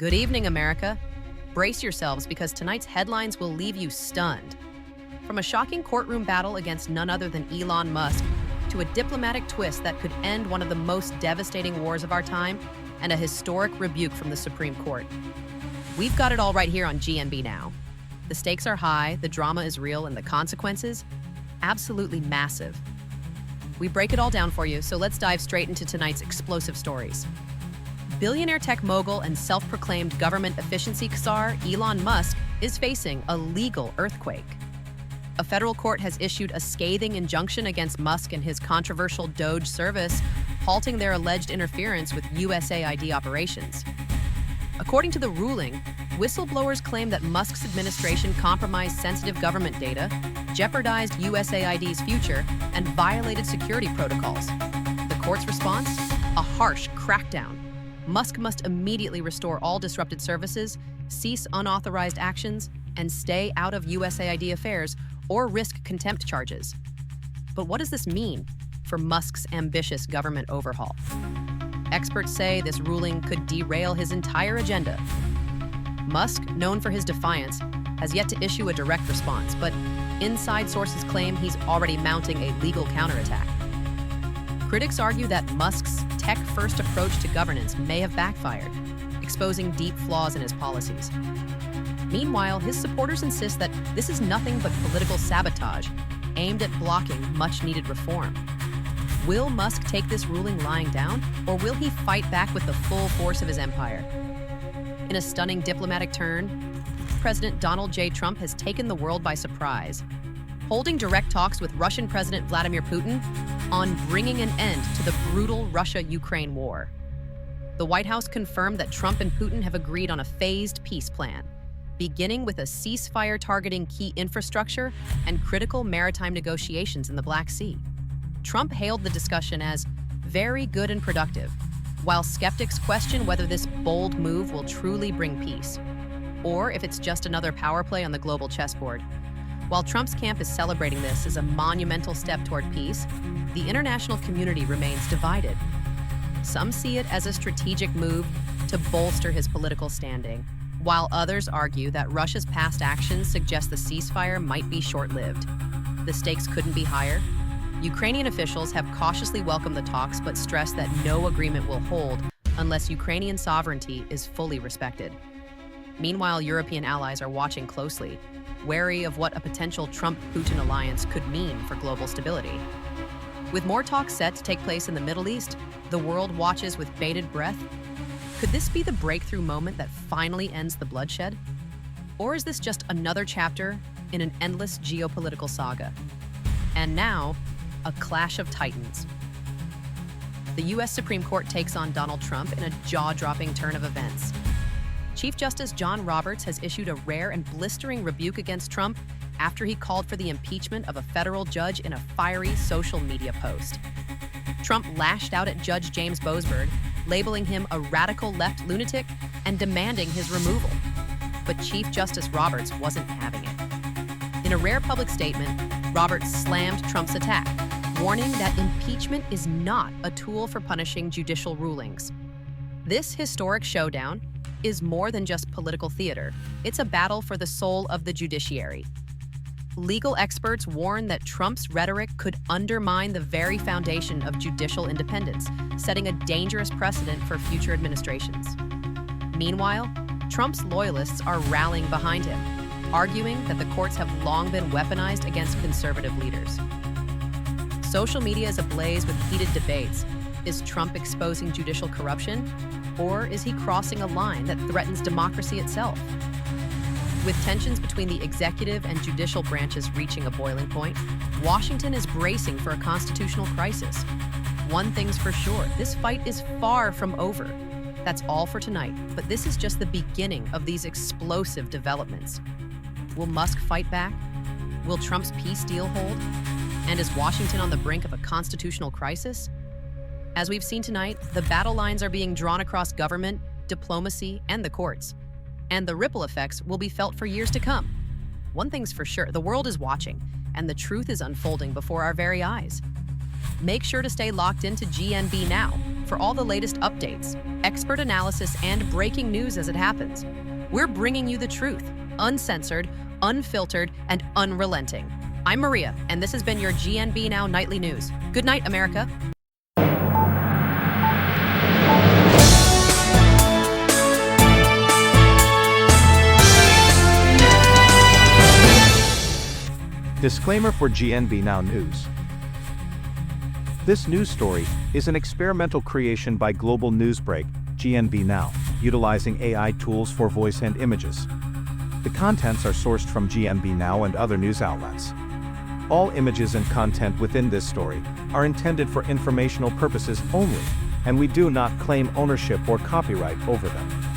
Good evening, America. Brace yourselves because tonight's headlines will leave you stunned. From a shocking courtroom battle against none other than Elon Musk to a diplomatic twist that could end one of the most devastating wars of our time and a historic rebuke from the Supreme Court. We've got it all right here on GNBNow. The stakes are high, the drama is real, and the consequences? Absolutely massive. We break it all down for you, so let's dive straight into tonight's explosive stories. Billionaire tech mogul and self-proclaimed government efficiency czar Elon Musk is facing a legal earthquake. A federal court has issued a scathing injunction against Musk and his controversial Doge service, halting their alleged interference with USAID operations. According to the ruling, whistleblowers claim that Musk's administration compromised sensitive government data, jeopardized USAID's future, and violated security protocols. The court's response? A harsh crackdown. Musk must immediately restore all disrupted services, cease unauthorized actions, and stay out of USAID affairs or risk contempt charges. But what does this mean for Musk's ambitious government overhaul? Experts say this ruling could derail his entire agenda. Musk, known for his defiance, has yet to issue a direct response, but inside sources claim he's already mounting a legal counterattack. Critics argue that Musk's tech-first approach to governance may have backfired, exposing deep flaws in his policies. Meanwhile, his supporters insist that this is nothing but political sabotage aimed at blocking much-needed reform. Will Musk take this ruling lying down, or will he fight back with the full force of his empire? In a stunning diplomatic turn, President Donald J. Trump has taken the world by surprise, holding direct talks with Russian President Vladimir Putin on bringing an end to the brutal Russia-Ukraine war. The White House confirmed that Trump and Putin have agreed on a phased peace plan, beginning with a ceasefire targeting key infrastructure and critical maritime negotiations in the Black Sea. Trump hailed the discussion as very good and productive, while skeptics question whether this bold move will truly bring peace, or if it's just another power play on the global chessboard. While Trump's camp is celebrating this as a monumental step toward peace, the international community remains divided. Some see it as a strategic move to bolster his political standing, while others argue that Russia's past actions suggest the ceasefire might be short-lived. The stakes couldn't be higher. Ukrainian officials have cautiously welcomed the talks but stress that no agreement will hold unless Ukrainian sovereignty is fully respected. Meanwhile, European allies are watching closely, wary of what a potential Trump-Putin alliance could mean for global stability. With more talks set to take place in the Middle East, the world watches with bated breath. Could this be the breakthrough moment that finally ends the bloodshed? Or is this just another chapter in an endless geopolitical saga? And now, a clash of titans. The U.S. Supreme Court takes on Donald Trump in a jaw-dropping turn of events. Chief Justice John Roberts has issued a rare and blistering rebuke against Trump after he called for the impeachment of a federal judge in a fiery social media post. Trump lashed out at Judge James Boasberg, labeling him a radical left lunatic and demanding his removal. But Chief Justice Roberts wasn't having it. In a rare public statement, Roberts slammed Trump's attack, warning that impeachment is not a tool for punishing judicial rulings. This historic showdown is more than just political theater. It's a battle for the soul of the judiciary. Legal experts warn that Trump's rhetoric could undermine the very foundation of judicial independence, setting a dangerous precedent for future administrations. Meanwhile, Trump's loyalists are rallying behind him, arguing that the courts have long been weaponized against conservative leaders. Social media is ablaze with heated debates. Is Trump exposing judicial corruption? Or is he crossing a line that threatens democracy itself? With tensions between the executive and judicial branches reaching a boiling point, Washington is bracing for a constitutional crisis. One thing's for sure, this fight is far from over. That's all for tonight, but this is just the beginning of these explosive developments. Will Musk fight back? Will Trump's peace deal hold? And is Washington on the brink of a constitutional crisis? As we've seen tonight, the battle lines are being drawn across government, diplomacy, and the courts. And the ripple effects will be felt for years to come. One thing's for sure, the world is watching, and the truth is unfolding before our very eyes. Make sure to stay locked into GNB Now for all the latest updates, expert analysis, and breaking news as it happens. We're bringing you the truth, uncensored, unfiltered, and unrelenting. I'm Maria, and this has been your GNB Now Nightly News. Good night, America. Disclaimer for GNB Now News. This news story is an experimental creation by Global Newsbreak, GNB Now, utilizing AI tools for voice and images. The contents are sourced from GNB Now and other news outlets. All images and content within this story are intended for informational purposes only, and we do not claim ownership or copyright over them.